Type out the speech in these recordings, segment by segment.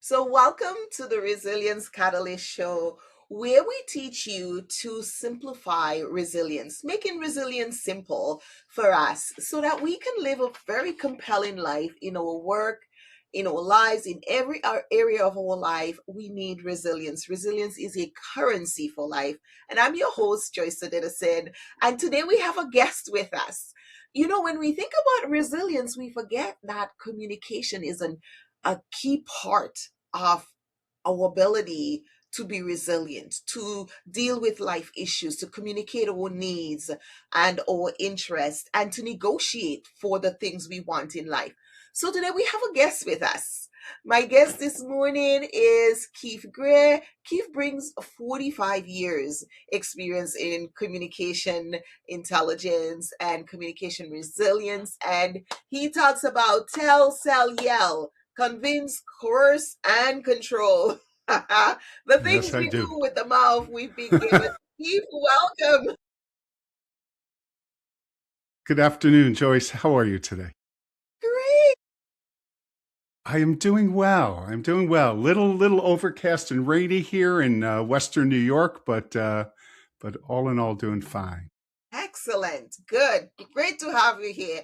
So, welcome to the Resilience Catalyst Show, where we teach you to simplify resilience, making resilience simple for us so that we can live a very compelling life in our work, in our lives, in every area of our life. We need resilience. Resilience is a currency for life. And I'm your host, Joyce Odidison. And today we have a guest with us. When we think about resilience, we forget that communication is a key part of our ability to be resilient, to deal with life issues, to communicate our needs and our interests, and to negotiate for the things we want in life. So today we have a guest with us. My guest this morning is Keith Greer. Keith brings 45 years experience in communication intelligence and communication resilience, and he talks about tell, sell, yell, convince, coerce, and control. The Yes, things I we do do. with the mouth we've been given. Keith, welcome. Good afternoon, Joyce. How are you today? Great. I am doing well. I'm doing well. Little overcast and rainy here in Western New York, but all in all, doing fine. Excellent. Good. Great to have you here.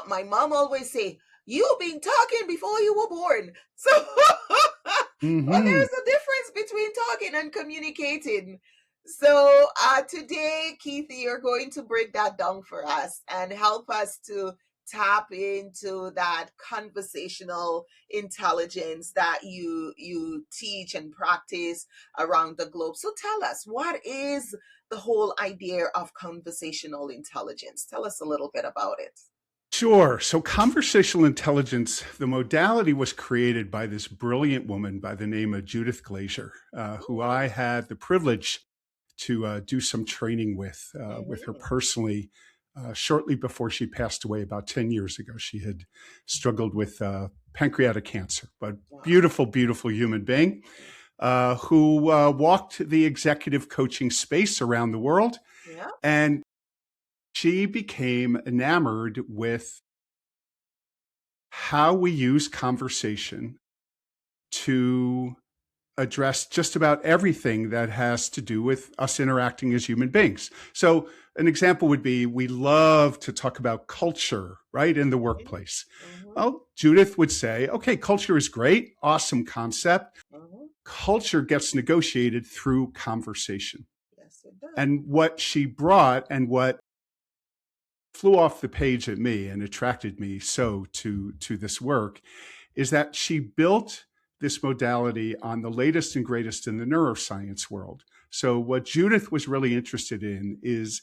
My mom always say, you've been talking before you were born. So, well, Hmm. there's a difference between talking and communicating. So, today, Keith, you're going to break that down for us and help us to tap into that conversational intelligence that you teach and practice around the globe. So tell us, what is the whole idea of conversational intelligence? Tell us a little bit about it. Sure. So, conversational intelligence, the modality was created by this brilliant woman by the name of Judith Glaser, who I had the privilege to do some training with her Mm-hmm. personally shortly before she passed away about 10 years ago. She had struggled with pancreatic cancer, but Wow. beautiful human being who walked the executive coaching space around the world. Yeah. And she became enamored with how we use conversation to address just about everything that has to do with us interacting as human beings. So, an example would be we love to talk about culture, right, in the workplace. Mm-hmm. Well, Judith would say, okay, culture is great, awesome concept. Mm-hmm. Culture gets negotiated through conversation. Yes, it does. And what she brought and what flew off the page at me and attracted me so to this work is that she built this modality on the latest and greatest in the neuroscience world. So what Judith was really interested in is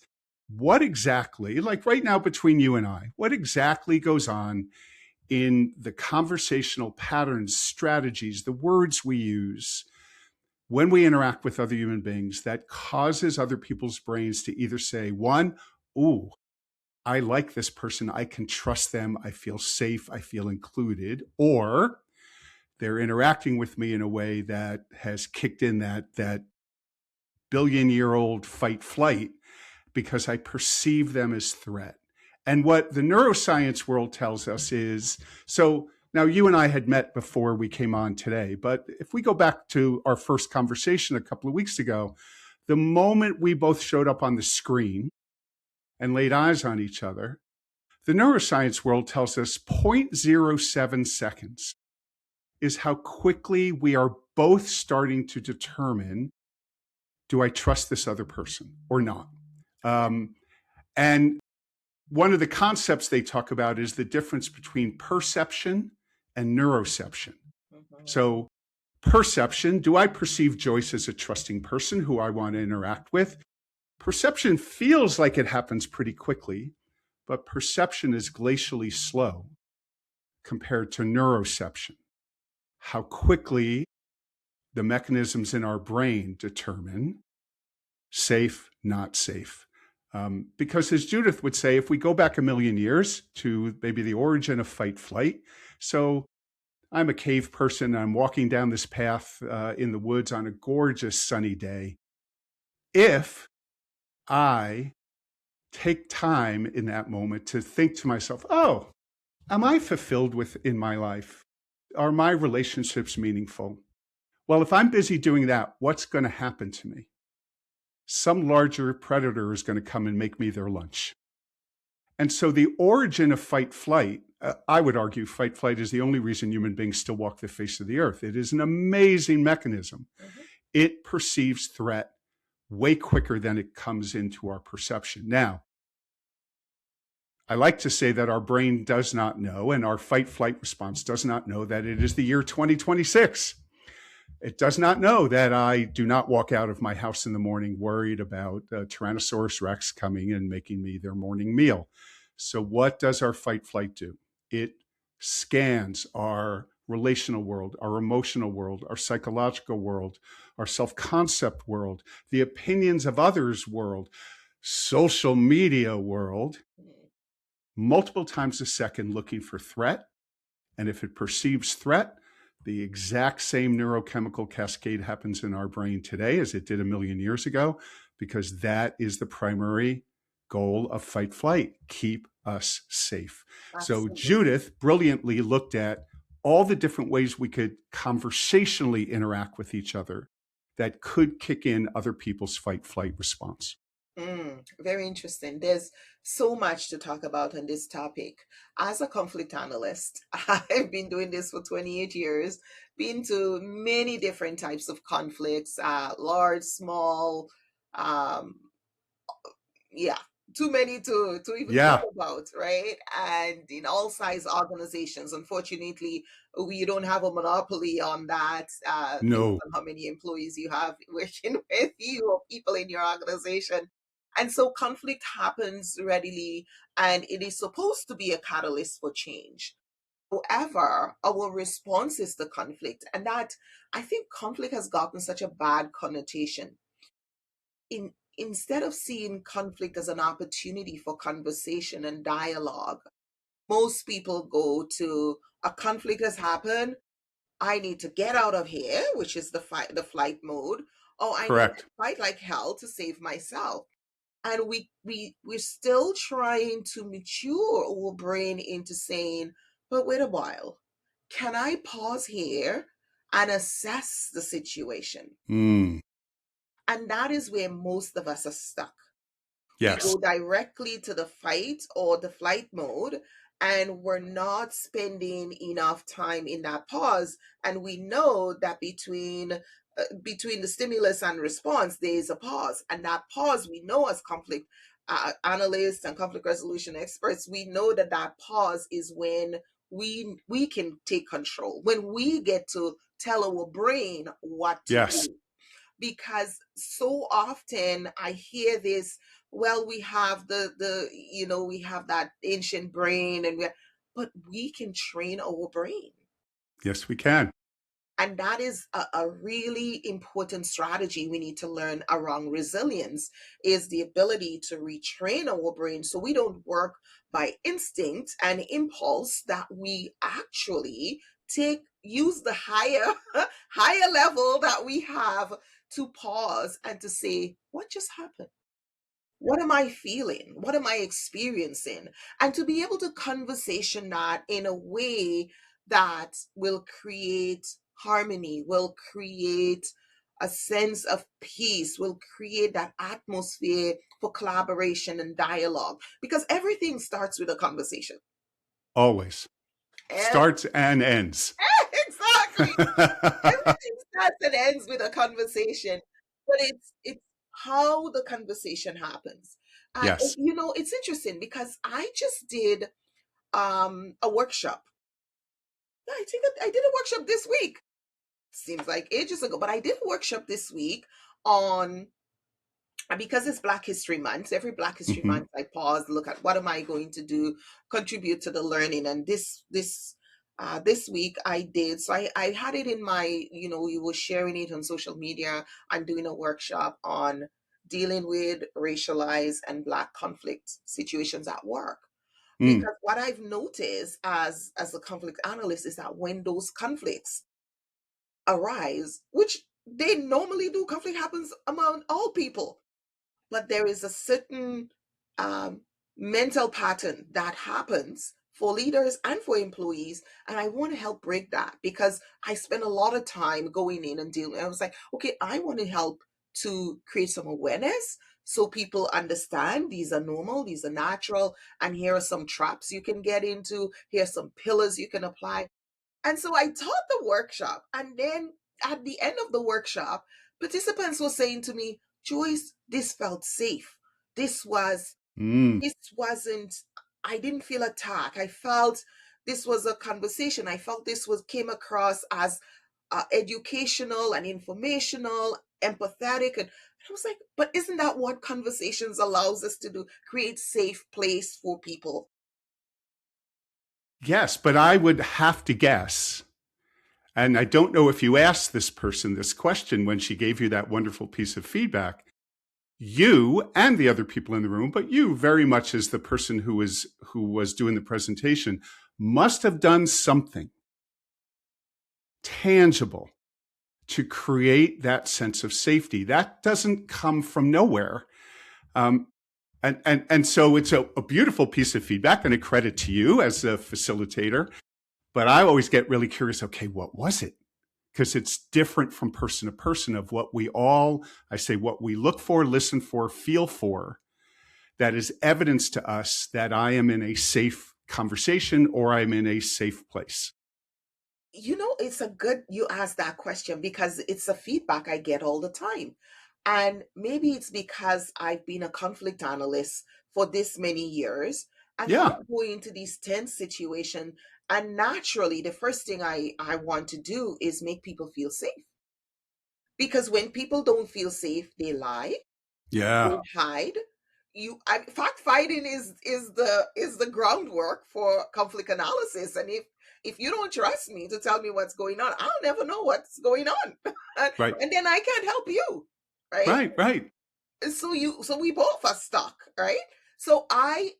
what exactly, like right now between you and I, what exactly goes on in the conversational patterns, strategies, the words we use when we interact with other human beings that causes other people's brains to either say, one, ooh, I like this person. I can trust them. I feel safe. I feel included. Or they're interacting with me in a way that has kicked in that billion-year-old fight flight because I perceive them as threat. And what the neuroscience world tells us is so now you and I had met before we came on today, but if we go back to our first conversation a couple of weeks ago, the moment we both showed up on the screen and laid eyes on each other, the neuroscience world tells us 0.07 seconds is how quickly we are both starting to determine, do I trust this other person or not? Um, and one of the concepts they talk about is the difference between perception and neuroception. Mm-hmm. So, perception, do I perceive Joyce as a trusting person who I want to interact with? Perception feels like it happens pretty quickly, but perception is glacially slow compared to neuroception. How quickly the mechanisms in our brain determine safe, not safe. Because as Judith would say, if we go back a million years to maybe the origin of fight flight, so I'm a cave person. I'm walking down this path in the woods on a gorgeous sunny day. If I take time in that moment to think to myself, oh, am I fulfilled with in my life? are my relationships meaningful? Well, if I'm busy doing that, what's going to happen to me? Some larger predator is going to come and make me their lunch. And so the origin of fight flight, I would argue fight flight is the only reason human beings still walk the face of the earth. It is an amazing mechanism. Mm-hmm. It perceives threat way quicker than it comes into our perception. Now, I like to say that our brain does not know, and our fight flight response does not know that it is the year 2026. It does not know that I do not walk out of my house in the morning worried about Tyrannosaurus Rex coming and making me their morning meal. So, what does our fight flight do? It scans our relational world, our emotional world, our psychological world, our self concept world, the opinions of others world, social media world, multiple times a second, looking for threat. And if it perceives threat, the exact same neurochemical cascade happens in our brain today as it did a million years ago, because that is the primary goal of fight flight: keep us safe. So Absolutely. Judith brilliantly looked at all the different ways we could conversationally interact with each other that could kick in other people's fight flight response. Very interesting. There's so much to talk about on this topic. As a conflict analyst, I've been doing this for 28 years, been to many different types of conflicts, large, small, um, yeah, too many to even think Yeah, about, right? And in all size organizations, unfortunately, we don't have a monopoly on that, based no, on how many employees you have working with you or people in your organization. And so conflict happens readily, and it is supposed to be a catalyst for change. However, our responses to conflict, and that I think conflict has gotten such a bad connotation. Instead of seeing conflict as an opportunity for conversation and dialogue, most people go to a conflict has happened. I need to get out of here, which is the flight mode. Oh, I need to correct. fight like hell to save myself. And we're still trying to mature our brain into saying, but wait a while, can I pause here and assess the situation? Mm, And that is where most of us are stuck. We yes, go directly to the fight or the flight mode, and we're not spending enough time in that pause. And we know that between the stimulus and response, there is a pause, and that pause, we know as conflict analysts and conflict resolution experts, we know that that pause is when we can take control, when we get to tell our brain what to yes. do. Because so often I hear this, well, we have we have that ancient brain, but we can train our brain. Yes, we can. And that is a really important strategy we need to learn around resilience, is the ability to retrain our brain so we don't work by instinct and impulse, that we actually take use the higher higher level that we have to pause and to say, what just happened? What am I feeling? What am I experiencing? And to be able to conversation that in a way that will create harmony, will create a sense of peace, will create that atmosphere for collaboration and dialogue. Because everything starts with a conversation. Always And starts and ends. exactly. Everything starts and ends with a conversation, but it's how the conversation happens. Yes. It's interesting because I just did a workshop. Yeah, I think I did a workshop this week. Seems like ages ago, but I did a workshop this week on, because it's Black History Month. Every Black History Hmm. Month, I pause, look at what am I going to do, contribute to the learning. And this week I did. So I had it in my, we were sharing it on social media. I'm doing a workshop on dealing with racialized and Black conflict situations at work. Mm. Because what I've noticed as a conflict analyst is that when those conflicts arise, which they normally do, conflict happens among all people, but there is a certain um, mental pattern that happens for leaders and for employees. And I want to help break that because I spend a lot of time going in and dealing. I was like, okay, I want to help to create some awareness so people understand these are normal, these are natural, and here are some traps you can get into, here are some pillars you can apply. And so I taught the workshop. And then at the end of the workshop, participants were saying to me, Joyce, this felt safe. This was, Mm. this wasn't, I didn't feel attacked. I felt this was a conversation. I felt this was came across as educational and informational, empathetic. And I was like, but isn't that what conversations allows us to do? Create safe place for people. Yes, but I would have to guess, and I don't know if you asked this person this question when she gave you that wonderful piece of feedback. You and the other people in the room, but you very much as the person who was doing the presentation, must have done something tangible to create that sense of safety. That doesn't come from nowhere. And so it's a beautiful piece of feedback and a credit to you as a facilitator. But I always get really curious, okay, what was it? Because it's different from person to person of what we all, I say, what we look for, listen for, feel for, that is evidence to us that I am in a safe conversation or I'm in a safe place. You know, it's a good you ask that question because it's a feedback I get all the time. And maybe it's because I've been a conflict analyst for this many years. And then Yeah. I go into these tense situations. And naturally, the first thing I want to do is make people feel safe. Because when people don't feel safe, they lie, Yeah. they hide. Fact finding is the groundwork for conflict analysis. And if you don't trust me to tell me what's going on, I'll never know what's going on. and, Right. and then I can't help you. Right. Right. So we both are stuck, right? So I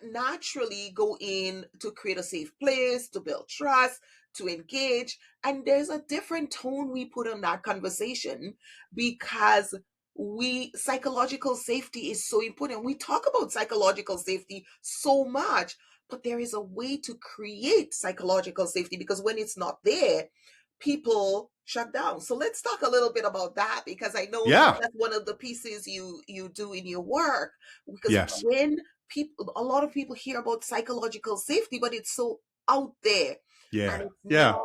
naturally go in to create a safe place, to build trust, to engage, and there's a different tone we put on that conversation because we psychological safety is so important. We talk about psychological safety so much, but there is a way to create psychological safety because when it's not there, people shut down. So let's talk a little bit about that because I know Yeah. that's one of the pieces you do in your work. Because Yes. when a lot of people hear about psychological safety, but it's so out there Yeah. and Yeah.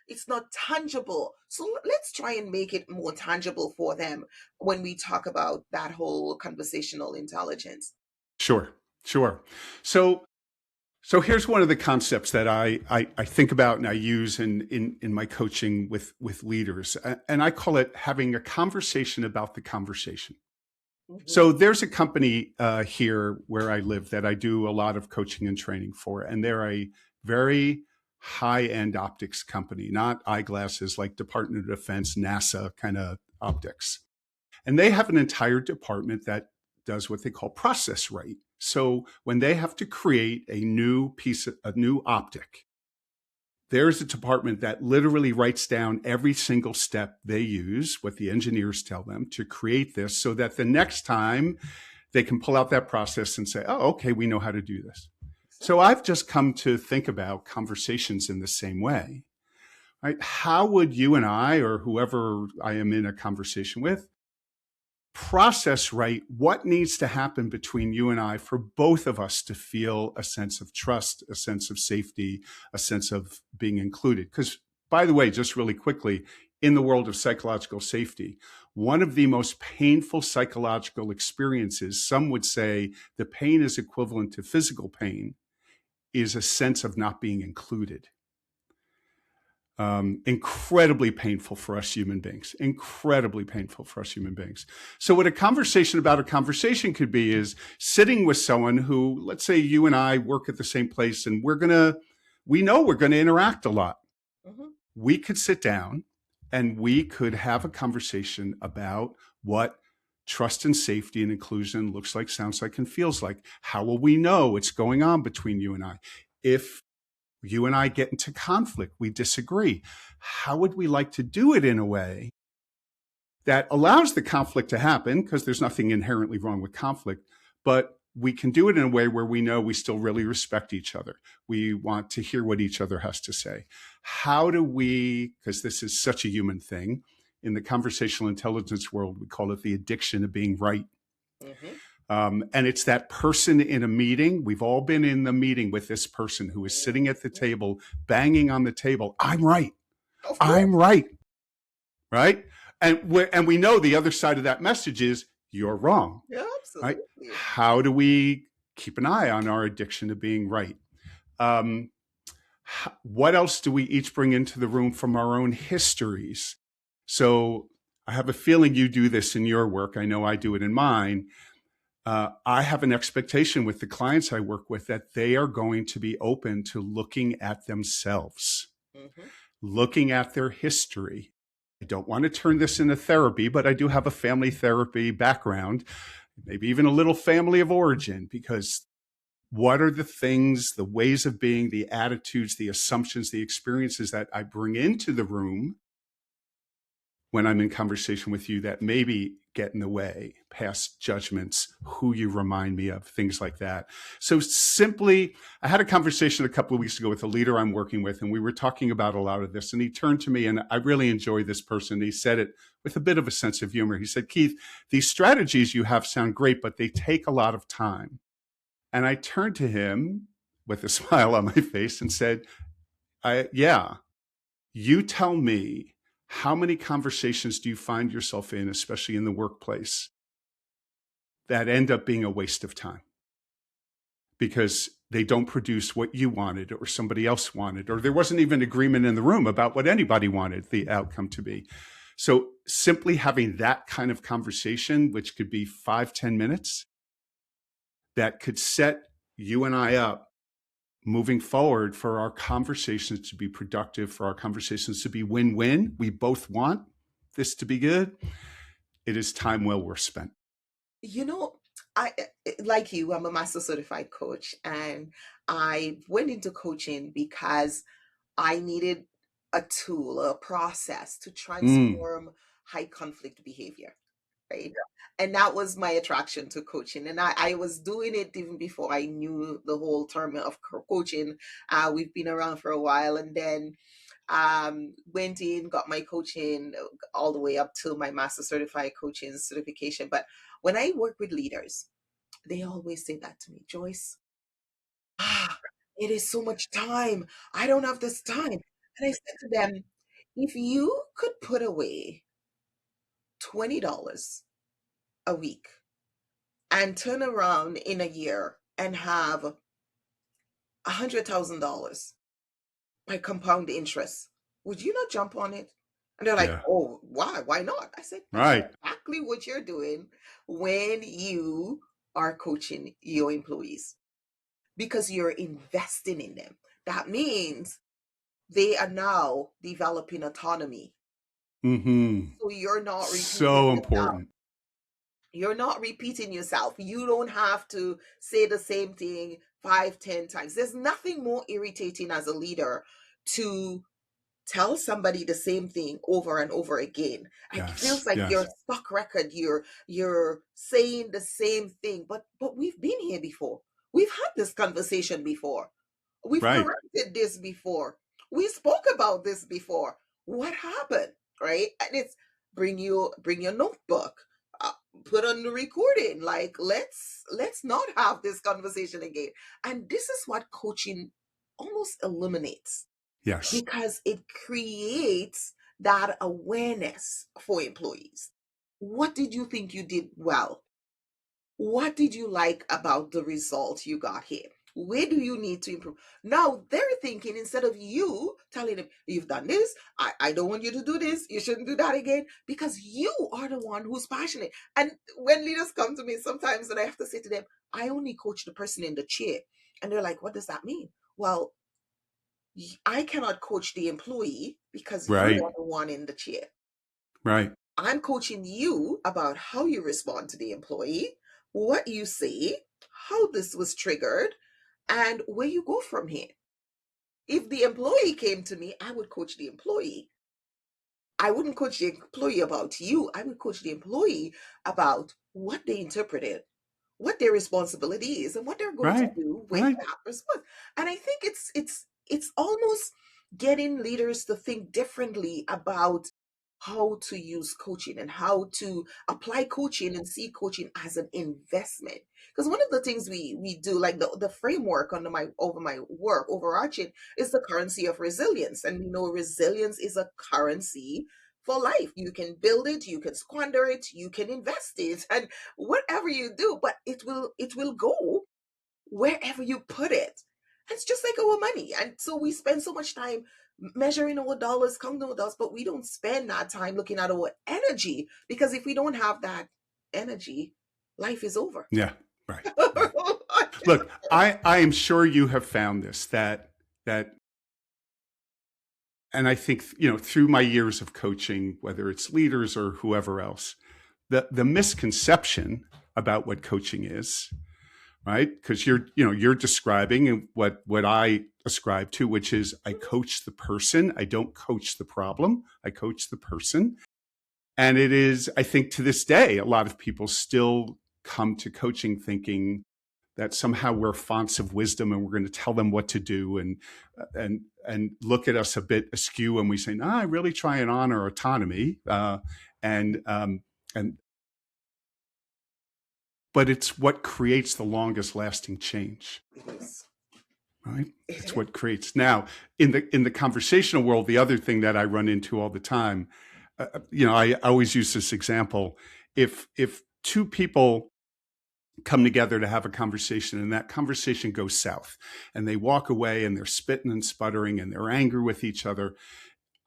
it's not tangible. So let's try and make it more tangible for them when we talk about that whole conversational intelligence. Sure. Sure. So here's one of the concepts that I think about and I use in my coaching with leaders, and I call it having a conversation about the conversation. Mhm. So there's a company here where I live that I do a lot of coaching and training for, and they're a very high-end optics company, not eyeglasses like Department of Defense, NASA kind of optics. And they have an entire department that does what they call process right. So when they have to create a new optic, there's a department that literally writes down every single step they use, what the engineers tell them to create this so that the next time they can pull out that process and say, oh, okay, we know how to do this. So I've just come to think about conversations in the same way, right? How would you and I, or whoever I am in a conversation with, process right what needs to happen between you and I for both of us to feel a sense of trust, a sense of safety, a sense of being included? Because, by the way, just really quickly, in the world of psychological safety, one of the most painful psychological experiences, some would say the pain is equivalent to physical pain, is a sense of not being included. Incredibly painful for us human beings, incredibly painful for us human beings. So what a conversation about a conversation could be is sitting with someone who, let's say you and I work at the same place and we know we're going to interact a lot. Mhm. We could sit down and we could have a conversation about what trust and safety and inclusion looks like, sounds like, and feels like. How will we know what's going on between you and I? If you and I get into conflict, we disagree, how would we like to do it in a way that allows the conflict to happen? Because there's nothing inherently wrong with conflict, but we can do it in a way where we know we still really respect each other. We want to hear what each other has to say. How do we, because this is such a human thing, in the conversational intelligence world, we call it the addiction of being right. Mm-hmm. And it's that person in a meeting. We've all been in the meeting with this person who is sitting at the table, banging on the table. I'm right. Of course. I'm right. Right. And we know the other side of that message is you're wrong. Yeah, Right. absolutely. How do we keep an eye on our addiction to being right? What else do we each bring into the room from our own histories? So I have a feeling you do this in your work. I know I do it in mine. I have an expectation with the clients I work with that they are going to be open to looking at themselves, looking at their history. I don't want to turn this into therapy, but I do have a family therapy background, maybe even a little family of origin, because what are the things, the ways of being, the attitudes, the assumptions, the experiences that I bring into the room when I'm in conversation with you that maybe get in the way, past judgments, who you remind me of, things like that. So simply, I had a conversation a couple of weeks ago with a leader I'm working with, and we were talking about a lot of this. And he turned to me, and I really enjoy this person. He said it with a bit of a sense of humor. He said, Keith, these strategies you have sound great, but they take a lot of time. And I turned to him with a smile on my face and said, yeah, you tell me, how many conversations do you find yourself in, especially in the workplace, that end up being a waste of time because they don't produce what you wanted or somebody else wanted, or there wasn't even agreement in the room about what anybody wanted the outcome to be. So simply having that kind of conversation, which could be 5-10 minutes, that could set you and I up moving forward for our conversations to be productive, for our conversations to be win-win. We both want this to be good. It is time well worth spent. You know, I like you, I'm a master certified coach, and I went into coaching because I needed a tool, a process to transform high conflict behavior, right? And that was my attraction to coaching. And I was doing it even before I knew the whole term of coaching. We've been around for a while, and then went in, got my coaching all the way up to my master certified coaching certification. But when I work with leaders, they always say that to me, Joyce, it is so much time. I don't have this time. And I said to them, if you could put away $20 a week and turn around in a year and have $100,000 by compound interest, would you not jump on it? And they're like, Yeah. oh, why? Why not? I said, that's Right. exactly what you're doing when you are coaching your employees, because you're investing in them. That means they are now developing autonomy. So you're not repeating So yourself. important. You're not repeating yourself. You don't have to say the same thing 5, 10 times. There's nothing more irritating as a leader to tell somebody the same thing over and over again. It feels like you're stuck record. You're saying the same thing. But we've been here before. We've had this conversation before. We've corrected this before. We spoke about this before. What happened? Right? And it's bring your notebook. Put on the recording. Like let's not have this conversation again. And this is what coaching almost eliminates. Yes. Because it creates that awareness for employees. What did you think you did well? What did you like about the result you got here? Where do you need to improve? Now they're thinking, instead of you telling them, you've done this, I don't want you to do this, you shouldn't do that again, because you are the one who's passionate. And when leaders come to me sometimes, and I have to say to them, I only coach the person in the chair. And they're like, what does that mean? Well, I cannot coach the employee because you are the one in the chair. Right. I'm coaching you about how you respond to the employee, what you say, how this was triggered, and where you go from here. If the employee came to me, I would coach the employee. I wouldn't coach the employee about you. I would coach the employee about what they interpreted, what their responsibility is and what they're going to Right. do with Right. that response. And I think it's almost getting leaders to think differently about how to use coaching and how to apply coaching and see coaching as an investment. Because one of the things we do, like the framework under my over my work overarching, is the currency of resilience. And we know resilience is a currency for life. You can build it, you can squander it, you can invest it, and whatever you do, but it will go wherever you put it. It's just like our money. And so we spend so much time measuring our dollars, counting our dollars, but we don't spend that time looking at our energy, because if we don't have that energy, life is over. Yeah. Right. Right. Look, I am sure you have found this, that and I think, through my years of coaching, whether it's leaders or whoever else, the misconception about what coaching is, right? Because you're describing what I ascribe to, which is I coach the person. I don't coach the problem. I coach the person. And it is, I think, to this day, a lot of people still come to coaching thinking that somehow we're fonts of wisdom and we're going to tell them what to do, and look at us a bit askew when we say, "No, I really try and honor autonomy," and and but it's what creates the longest lasting change, It is. right? It It's is. what creates. Now, in the conversational world, the other thing that I run into all the time, I always use this example: if two people come together to have a conversation and that conversation goes south and they walk away and they're spitting and sputtering and they're angry with each other,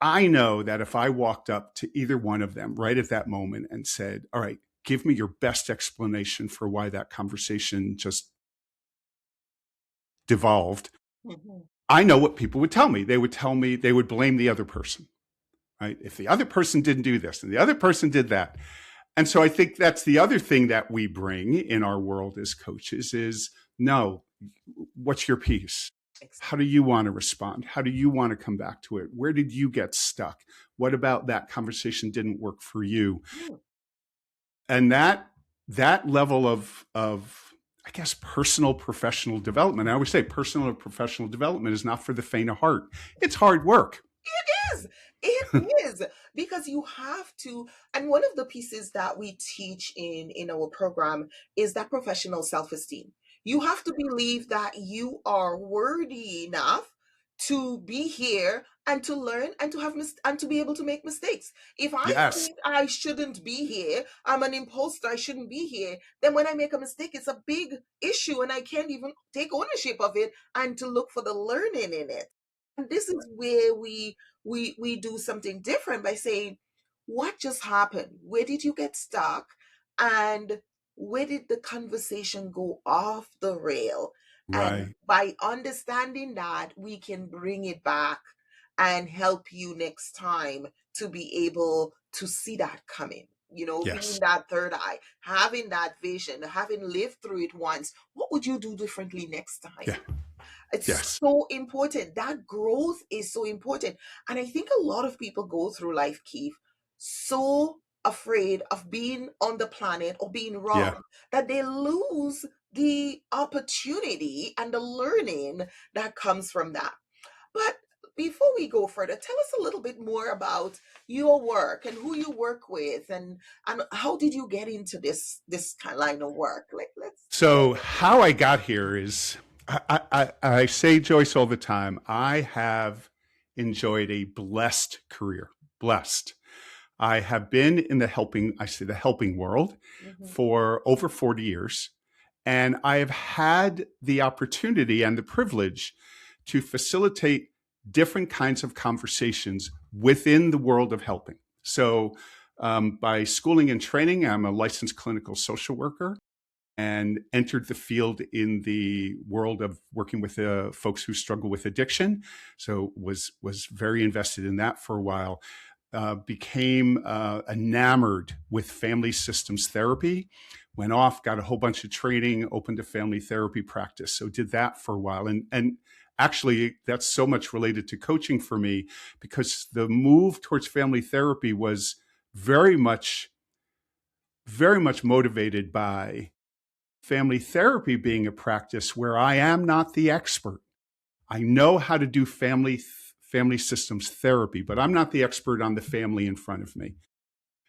I know that if I walked up to either one of them right at that moment and said, all right, give me your best explanation for why that conversation just devolved, Mhm. I know what people would tell me. They would tell me, they would blame the other person, right? If the other person didn't do this and the other person did that. And so I think that's the other thing that we bring in our world as coaches is, no, what's your piece? How do you want to respond? How do you want to come back to it? Where did you get stuck? What about that conversation didn't work for you? Mm. And that level of I guess personal professional development. I always say personal or professional development is not for the faint of heart. It's hard work. It is. It is, because you have to. And one of the pieces that we teach in our program is that professional self-esteem. You have to believe that you are worthy enough to be here and to learn and to and to be able to make mistakes. If I Yes. think I shouldn't be here, I'm an imposter, I shouldn't be here, then when I make a mistake, it's a big issue and I can't even take ownership of it and to look for the learning in it. And this is where we do something different by saying, what just happened? Where did you get stuck? And where did the conversation go off the rail? And Right. by understanding that, we can bring it back and help you next time to be able to see that coming. Being Yes. that third eye, having that vision, having lived through it once, what would you do differently next time? Yeah. It's Yes. so important. That growth is so important. And I think a lot of people go through life, Keith, so afraid of being on the planet or being Yeah. wrong that they lose the opportunity and the learning that comes from that. But before we go further, tell us a little bit more about your work and who you work with, and how did you get into this kind of line of work? Like, let's. So how I got here is I say, Joyce, all the time, I have enjoyed a blessed career. Blessed. I have been in the helping world Mhm. for over 40 years. And I have had the opportunity and the privilege to facilitate different kinds of conversations within the world of helping. So, by schooling and training, I'm a licensed clinical social worker and entered the field in the world of working with folks who struggle with addiction. So was very invested in that for a while. Became enamored with family systems therapy. Went off, got a whole bunch of training, opened a family therapy practice. So did that for a while, and actually that's so much related to coaching for me because the move towards family therapy was very much motivated by family therapy being a practice where I am not the expert. I know how to do family systems therapy, but I'm not the expert on the family in front of me.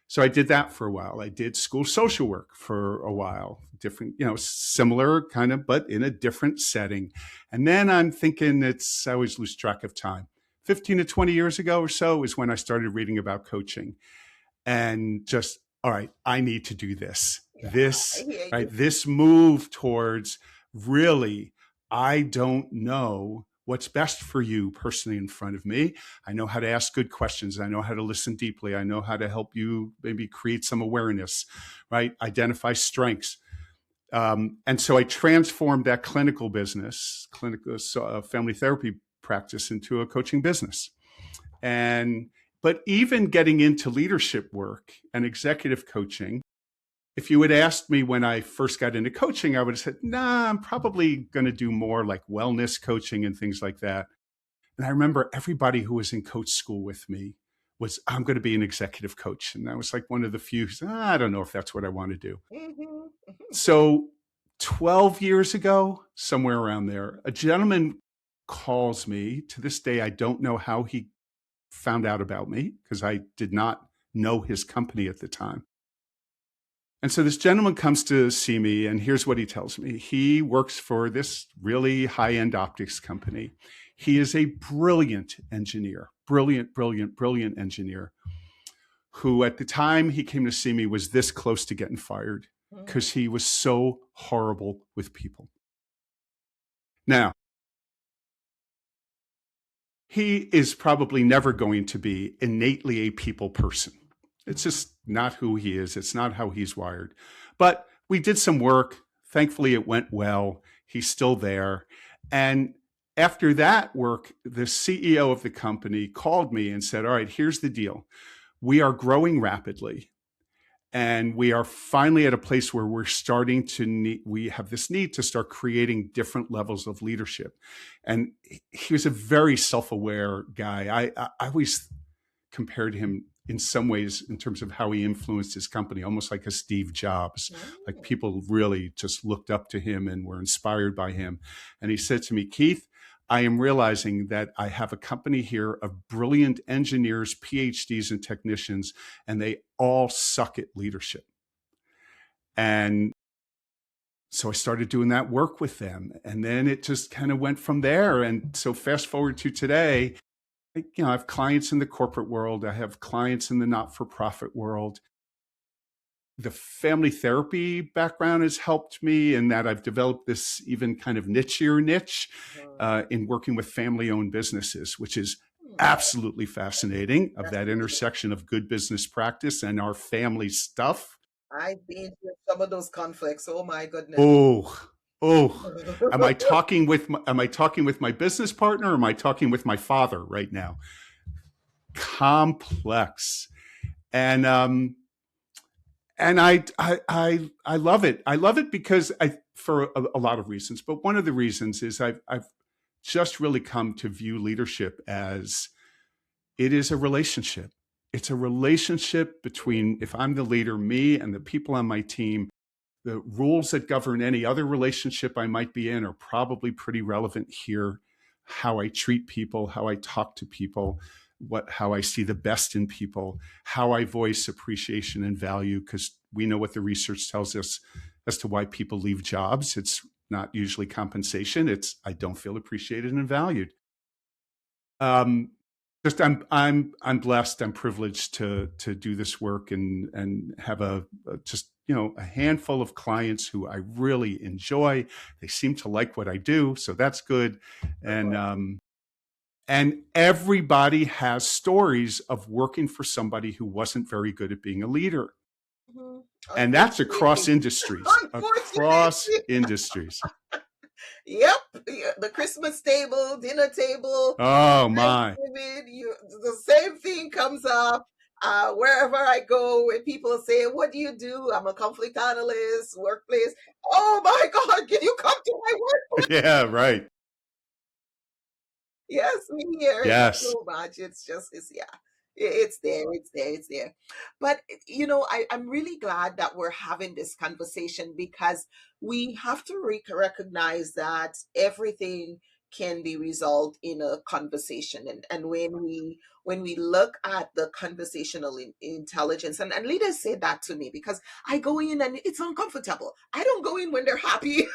So I did that for a while. I did school social work for a while, different, similar kind of, but in a different setting. And then I'm thinking I always lose track of time. 15 to 20 years ago or so is when I started reading about coaching and just, all right, I need to do this. Yeah, I hear Right, you. this move towards really, I don't know what's best for you personally in front of me. I know how to ask good questions. I know how to listen deeply. I know how to help you maybe create some awareness, right? Identify strengths. And so I transformed that clinical business, family therapy practice into a coaching business. But even getting into leadership work and executive coaching, if you had asked me when I first got into coaching, I would have said, nah, I'm probably going to do more like wellness coaching and things like that. And I remember everybody who was in coach school with me was, I'm going to be an executive coach. And I was like one of the few, I don't know if that's what I want to do. Mm-hmm. So 12 years ago, somewhere around there, a gentleman calls me. To this day, I don't know how he found out about me because I did not know his company at the time. And so this gentleman comes to see me, and here's what he tells me. He works for this really high-end optics company. He is a brilliant engineer, brilliant engineer, who at the time he came to see me was this close to getting fired because he was so horrible with people. Now, he is probably never going to be innately a people person. It's just not who he is. It's not how he's wired. But we did some work. Thankfully, it went well. He's still there. And after that work, the CEO of the company called me and said, all right, here's the deal. We are growing rapidly. And we are finally at a place where we're starting to we have this need to start creating different levels of leadership. And he was a very self-aware guy. I always compared him in some ways in terms of how he influenced his company, almost like a Steve Jobs. Like people really just looked up to him and were inspired by him. And he said to me, Keith, I am realizing that I have a company here of brilliant engineers, PhDs, and technicians, and they all suck at leadership. And so I started doing that work with them. And then it just kind of went from there. And so fast forward to today, I have clients in the corporate world. I have clients in the not-for-profit world. The family therapy background has helped me in that I've developed this even kind of nichier niche in working with family-owned businesses, which is absolutely fascinating, of that intersection of good business practice and our family stuff. I've been through some of those conflicts. Oh my goodness. Am I talking with my business partner, or am I talking with my father right now? Complex. And I love it. I love it because for a lot of reasons, but one of the reasons is I've just really come to view leadership as it is a relationship. It's a relationship between, if I'm the leader, me and the people on my team. The rules that govern any other relationship I might be in are probably pretty relevant here. How I treat people, how I talk to people, how I see the best in people, how I voice appreciation and value, because we know what the research tells us as to why people leave jobs. It's not usually compensation. It's I don't feel appreciated and valued. Just I'm blessed. I'm privileged to do this work and have a handful of clients who I really enjoy. They seem to like what I do, so that's good. And everybody has stories of working for somebody who wasn't very good at being a leader. And that's across industries. Across industries. Yep, the Christmas table, dinner table. Oh my! The same thing comes up wherever I go. When people say, "What do you do?" I'm a conflict analyst, workplace. Oh my God! Can you come to my workplace? Yeah, right. Yes, we hear it Yes. so much. It's yeah. It's there, it's there, it's there. But I'm really glad that we're having this conversation because we have to recognize that everything can be resolved in a conversation. And when we look at the conversational intelligence, and leaders say that to me because I go in and it's uncomfortable. I don't go in when they're happy.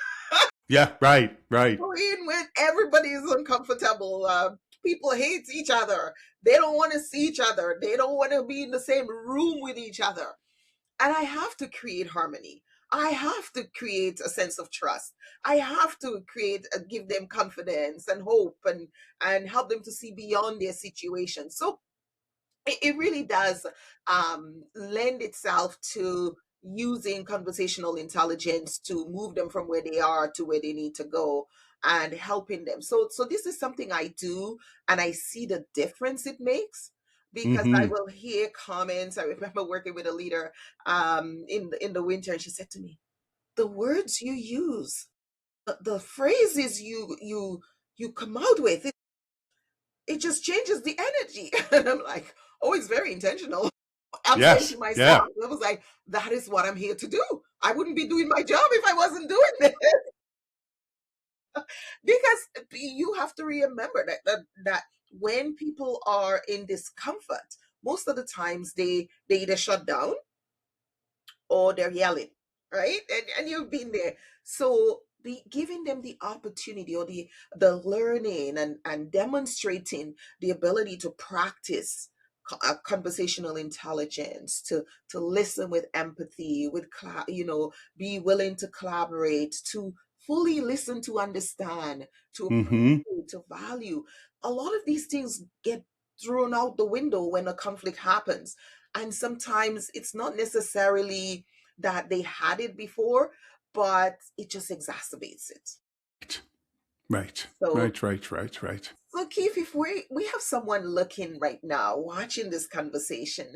Yeah, right, right. In when everybody is uncomfortable. People hate each other. They don't want to see each other. They don't want to be in the same room with each other. And I have to create harmony. I have to create a sense of trust. I have to give them confidence and hope and help them to see beyond their situation. So it really does lend itself to using conversational intelligence to move them from where they are to where they need to go and helping them. So this is something I do, and I see the difference it makes because I Mm-hmm. will hear comments. I remember working with a leader in the winter, and she said to me, "The words you use, the phrases you come out with, it just changes the energy." And I'm like, "Oh, it's very intentional." I'm saying to Yes, myself, yeah. I was like, that is what I'm here to do. I wouldn't be doing my job if I wasn't doing it. Because you have to remember that when people are in discomfort, most of the times they either shut down or they're yelling, right? And you've been there. So giving them the opportunity or the learning and demonstrating the ability to practice conversational intelligence, to listen with empathy, be willing to collaborate, to fully listen, to understand, to Mm-hmm. appreciate, to value. A lot of these things get thrown out the window when a conflict happens, and sometimes it's not necessarily that they had it before, but it just exacerbates it. Right, So, right, right, right, right. so Keith, if we have someone looking right now, watching this conversation,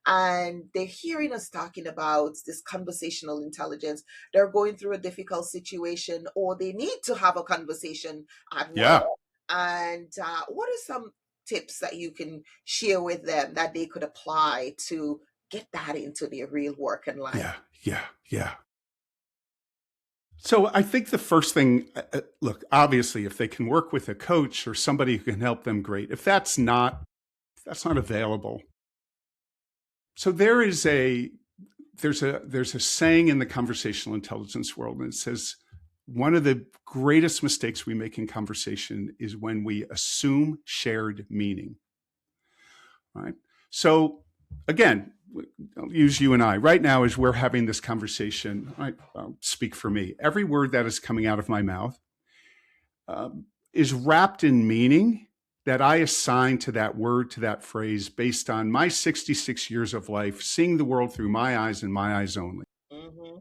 and they're hearing us talking about this conversational intelligence, they're going through a difficult situation, or they need to have a conversation at work. Yeah, And what are some tips that you can share with them that they could apply to get that into their real work and life? yeah, yeah, yeah. So I think the first thing, look, obviously, if they can work with a coach or somebody who can help them, great. If that's not available, so there's a saying in the conversational intelligence world, and it says one of the greatest mistakes we make in conversation is when we assume shared meaning. Right. So again, I'll use you and I right now as we're having this conversation. I'll speak for me. Every word that is coming out of my mouth is wrapped in meaning that I assign to that word, to that phrase, based on my 66 years of life, seeing the world through my eyes and my eyes only. Hmm.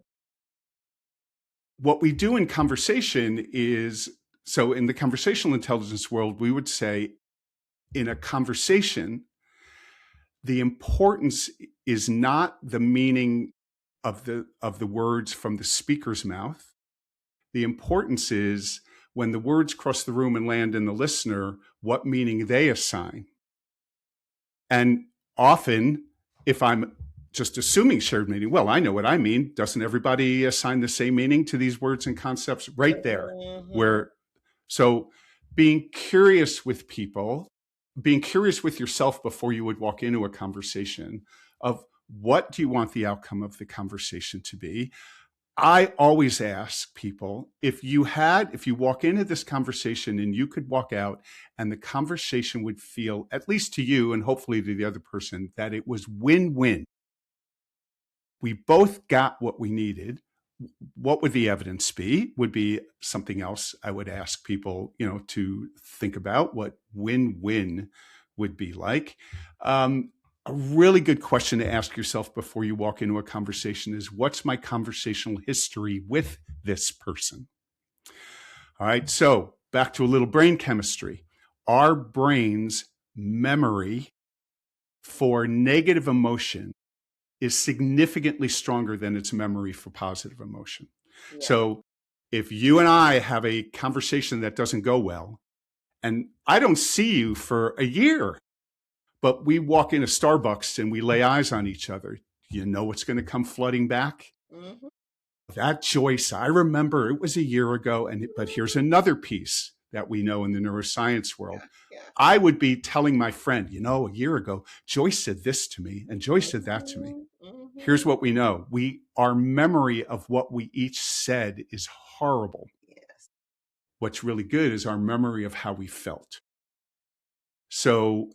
What we do in conversation is, so in the conversational intelligence world, we would say in a conversation, the importance is not the meaning of the words from the speaker's mouth. The importance is when the words cross the room and land in the listener, what meaning they assign. And often, if I'm just assuming shared meaning, well, I know what I mean. Doesn't everybody assign the same meaning to these words and concepts? Right there, Hmm. where so being curious with people, being curious with yourself before you would walk into a conversation of what do you want the outcome of the conversation to be. I always ask people if you walk into this conversation and you could walk out and the conversation would feel, at least to you and hopefully to the other person, that it was win-win. We both got what we needed. What would the evidence be? Would be something else I would ask people, to think about what win-win would be like. A really good question to ask yourself before you walk into a conversation is, what's my conversational history with this person? All right. So back to a little brain chemistry. Our brain's memory for negative emotion is significantly stronger than its memory for positive emotion. Yeah. So if you and I have a conversation that doesn't go well, and I don't see you for a year, But we walk into Starbucks and we lay eyes on each other. You know what's going to come flooding back? Mm-hmm. That Joyce, I remember it was a year ago, but here's another piece that we know in the neuroscience world. Yeah. Yeah. I would be telling my friend, a year ago, Joyce said this to me and Joyce said that to me. Mm-hmm. Here's what we know. Our memory of what we each said is horrible. Yes. What's really good is our memory of how we felt. So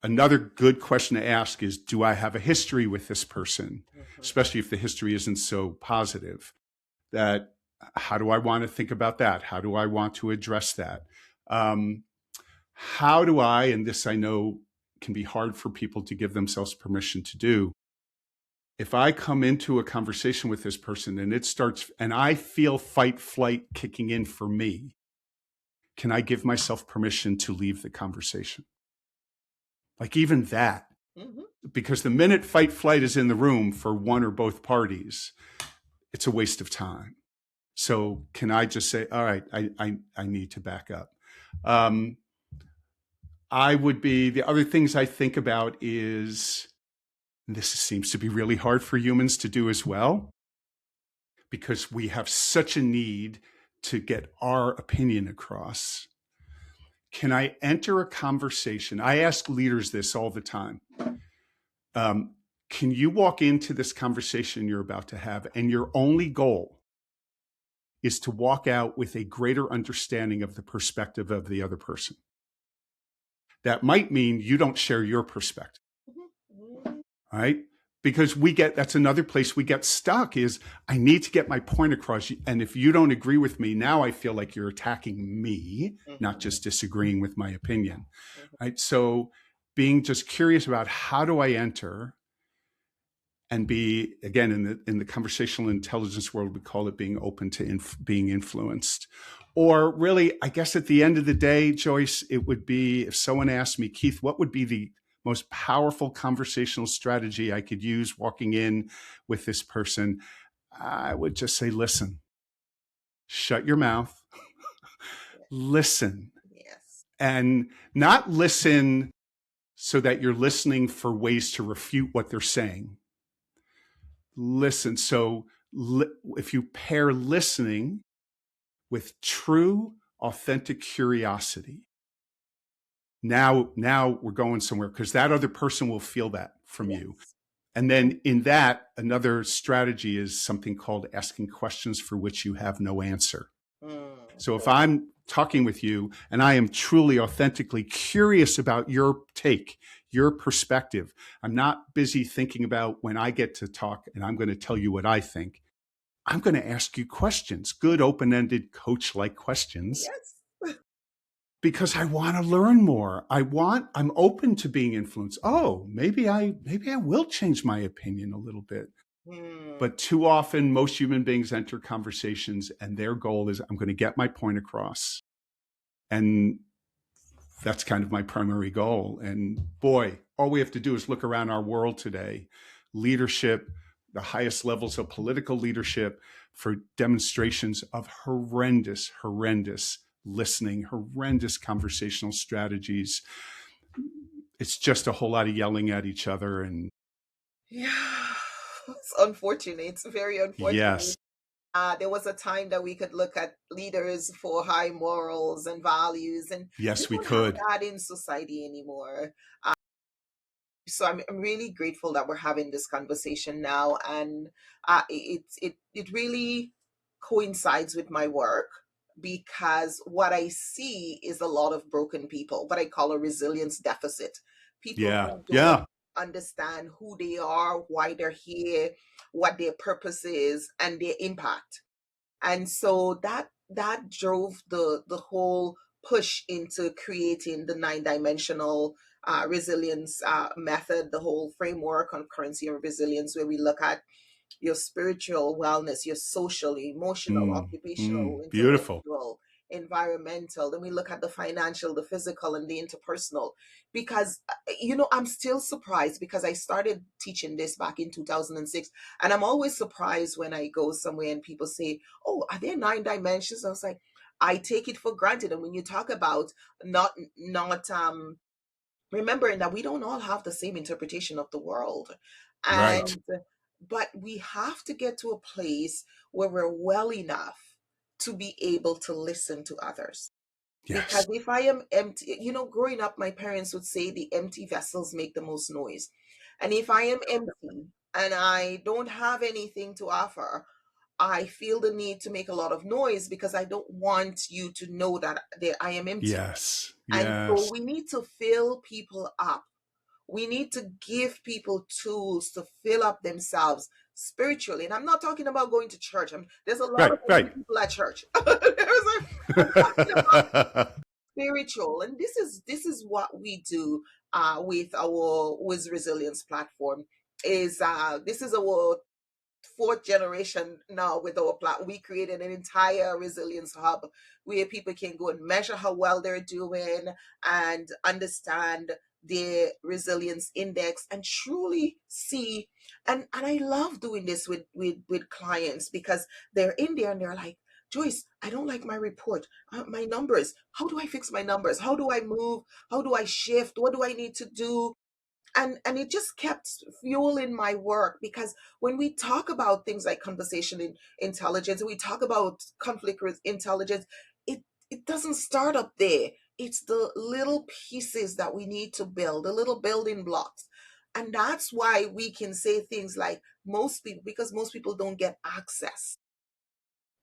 another good question to ask is, do I have a history with this person? Mm-hmm. Especially if the history isn't so positive. That how do I want to think about that? How do I want to address that? How do I, and this I know can be hard for people to give themselves permission to do, if I come into a conversation with this person and it starts, and I feel fight, flight kicking in for me, can I give myself permission to leave the conversation? Like even that, Mm-hmm. because the minute fight, flight is in the room for one or both parties, it's a waste of time. So can I just say, all right, I need to back up. The other things I think about is, and this seems to be really hard for humans to do as well, because we have such a need to get our opinion across. Can I enter a conversation? I ask leaders this all the time. Can you walk into this conversation you're about to have and your only goal is to walk out with a greater understanding of the perspective of the other person? That might mean you don't share your perspective. Mm-hmm. All right. Because that's another place we get stuck is I need to get my point across. And if you don't agree with me, now I feel like you're attacking me, not just disagreeing with my opinion. Right. So being just curious about how do I enter and be, again, in the conversational intelligence world, we call it being open to being influenced. Or really, I guess at the end of the day, Joyce, it would be if someone asked me, Keith, what would be the most powerful conversational strategy I could use walking in with this person? I would just say, listen, shut your mouth, listen. Yes. And not listen so that you're listening for ways to refute what they're saying. Listen. So if you pair listening with true, authentic curiosity, now we're going somewhere because that other person will feel that from you. And then in that, another strategy is something called asking questions for which you have no answer. So if I'm talking with you and I am truly authentically curious about your take, your perspective, I'm not busy thinking about when I get to talk and I'm going to tell you what I think. I'm going to ask you questions, good open-ended coach-like questions. Yes. Because I want to learn more. I'm open to being influenced. Oh, maybe I will change my opinion a little bit. But too often, most human beings enter conversations and their goal is, I'm going to get my point across. And that's kind of my primary goal. And boy, all we have to do is look around our world today. Leadership, the highest levels of political leadership, for demonstrations of horrendous listening, horrendous conversational strategies. It's just a whole lot of yelling at each other. And yeah, it's unfortunate. It's very unfortunate. Yes. There was a time that we could look at leaders for high morals and values, and yes, we don't could. have that in society anymore. So I'm really grateful that we're having this conversation now, and it really coincides with my work, because what I see is a lot of broken people, what I call a resilience deficit. People who don't understand who they are, why they're here, what their purpose is, and their impact. And so that drove the whole push into creating the 9 dimensional resilience method, the whole framework on currency of resilience, where we look at your spiritual wellness, your social, emotional, occupational, beautiful, intellectual, environmental. Then we look at the financial, the physical, and the interpersonal. Because, I'm still surprised, because I started teaching this back in 2006. And I'm always surprised when I go somewhere and people say, oh, are there 9 dimensions? I was like, I take it for granted. And when you talk about not remembering that we don't all have the same interpretation of the world. Right. And but we have to get to a place where we're well enough to be able to listen to others. Because Yes. if I am empty, growing up, my parents would say the empty vessels make the most noise. And if I am empty and I don't have anything to offer, I feel the need to make a lot of noise because I don't want you to know that I am empty. Yes. And so Yes. we need to fill people up. We need to give people tools to fill up themselves spiritually. And I'm not talking about going to church. There's a lot of Right. empty Right. people at church. I'm talking about spiritual, and this is what we do with our with resilience platform. Is This is our fourth generation now with our we created an entire resilience hub where people can go and measure how well they're doing and understand their resilience index and truly see. And I love doing this with clients because they're in there and they're like, Joyce, I don't like my report, my numbers. How do I fix my numbers? How do I move? How do I shift? What do I need to do? And it just kept fueling my work because when we talk about things like intelligence, we talk about intelligence, it doesn't start up there. It's the little pieces that we need to build, the little building blocks. And that's why we can say things like most people, because most people don't get access.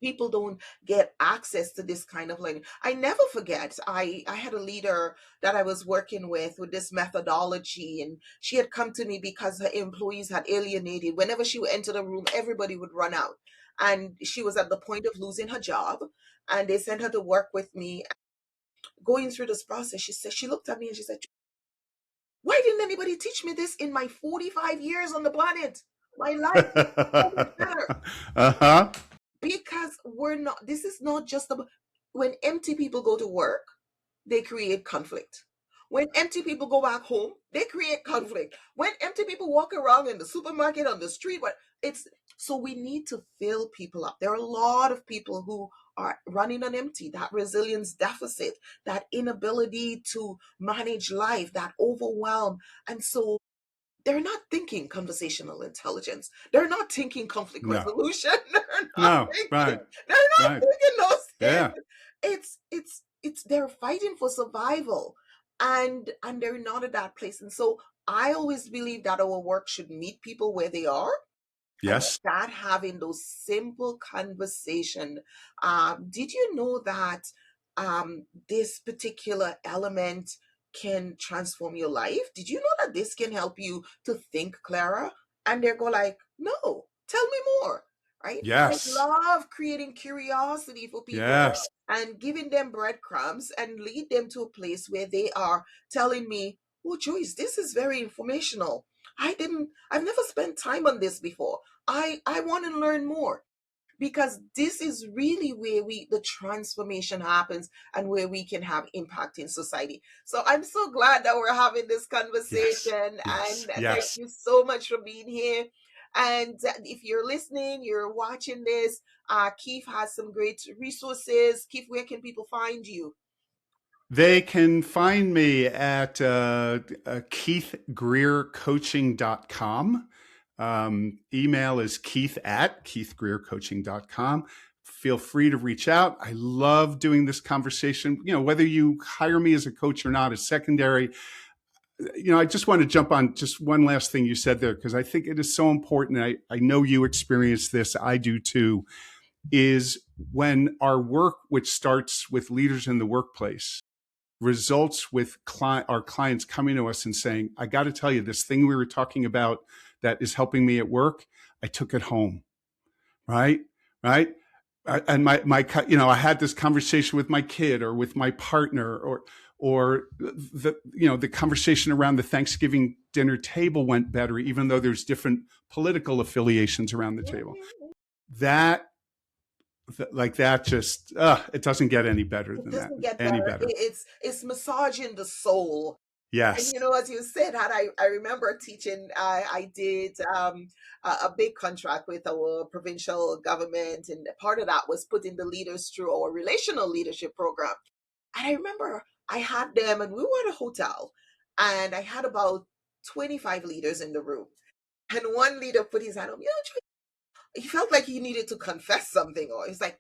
People don't get access to this kind of learning. I never forget, I had a leader that I was working with this methodology, and she had come to me because her employees had alienated. Whenever she would enter the room, everybody would run out. And she was at the point of losing her job. And they sent her to work with me. Going through this process, she looked at me and she said, why didn't anybody teach me this in my 45 years on the planet? My life would be so much better. Uh-huh. Because this is not just about when empty people go to work, they create conflict. When empty people go back home, they create conflict. When empty people walk around in the supermarket, on the street, what it's so we need to fill people up. There are a lot of people who are running on empty, that resilience deficit, that inability to manage life, that overwhelm. And so they're not thinking conversational intelligence. They're not thinking conflict No. resolution. They're not No. thinking. Right. They're not Right. thinking those Yeah. things. It's they're fighting for survival, and they're not at that place. And so I always believe that our work should meet people where they are and Yes. start having those simple conversation. Did you know that this particular element can transform your life? Did you know that this can help you to think clearer? And they go like, no, tell me more. Right? I Yes. love creating curiosity for people Yes. and giving them breadcrumbs and lead them to a place where they are telling me, oh, Joyce, this is very informational. I've never spent time on this before. I want to learn more because this is really where the transformation happens and where we can have impact in society. So I'm so glad that we're having this Yes. conversation, Yes. and thank Yes. you so much for being here. And if you're listening, you're watching this, Keith has some great resources. Keith, where can people find you? They can find me at keithgreercoaching.com. Email is keith@keithgreercoaching.com. Feel free to reach out. I love doing this conversation. Whether you hire me as a coach or not is secondary. I just want to jump on just one last thing you said there, because I think it is so important. I know you experience this. I do too. Is when our work, which starts with leaders in the workplace, results with our clients coming to us and saying, I got to tell you, this thing we were talking about that is helping me at work, I took it home. Right. Right. And I had this conversation with my kid or with my partner, or the conversation around the Thanksgiving dinner table went better, even though there's different political affiliations around the table. That like that just it doesn't get any better It than that. doesn't get Any better. better. It's massaging the soul. And Yes. as you said, I remember teaching. I did a big contract with our provincial government, and part of that was putting the leaders through our relational leadership program. And I remember I had them, and we were at a hotel, And I had about 25 leaders in the room. And one leader put his hand up, he felt like he needed to confess something, or he's like,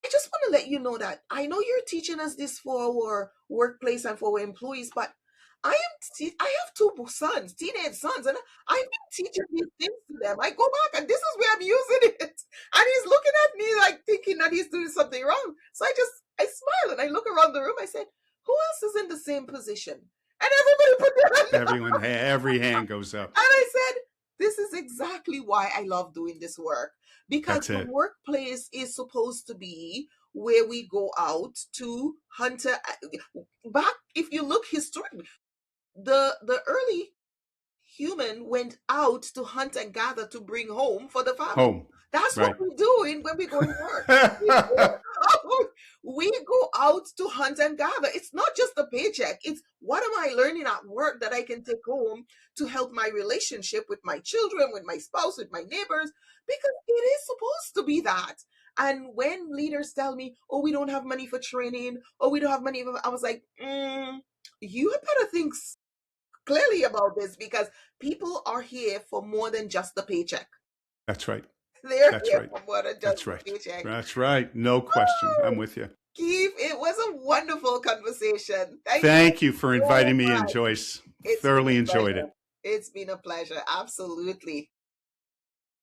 I just want to let you know that I know you're teaching us this for our workplace and for our employees, but I have two sons, teenage sons, and I've been teaching these things to them. I go back and this is where I'm using it. And he's looking at me like thinking that he's doing something wrong. So I smile and I look around the room. I said, who else is in the same position? And everybody put their hand up. Everyone, every hand goes up. And I said, this is exactly why I love doing this work, because That's the it. workplace is supposed to be where we go out to hunter. Back, if you look historically, the early human went out to hunt and gather to bring home for the family. Home. That's Right. what we're doing when we go to work. We go out to hunt and gather. It's not just a paycheck. It's what am I learning at work that I can take home to help my relationship with my children, with my spouse, with my neighbors, because it is supposed to be that. And when leaders tell me, oh, we don't have money for training, or we don't have money, I was like, you had better think clearly about this, because people are here for more than just the paycheck. That's right. They're That's here right. for more than just That's the right. paycheck. That's right. No question. I'm with you. Keith, it was a wonderful conversation. Thank you for so inviting me in, much. Joyce. It's Thoroughly been a enjoyed pleasure. it. It's been a pleasure. Absolutely.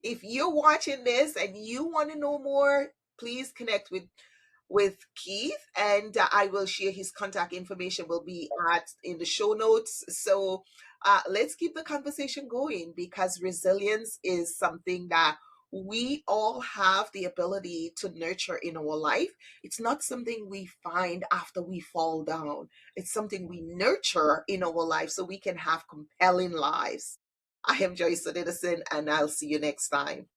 If you're watching this and you want to know more, please connect with Keith, and I will share his contact information will be in the show notes. So let's keep the conversation going, because resilience is something that we all have the ability to nurture in our life. It's not something we find after we fall down. It's something we nurture in our life so we can have compelling lives. I am Joyce Odidison, and I'll see you next time.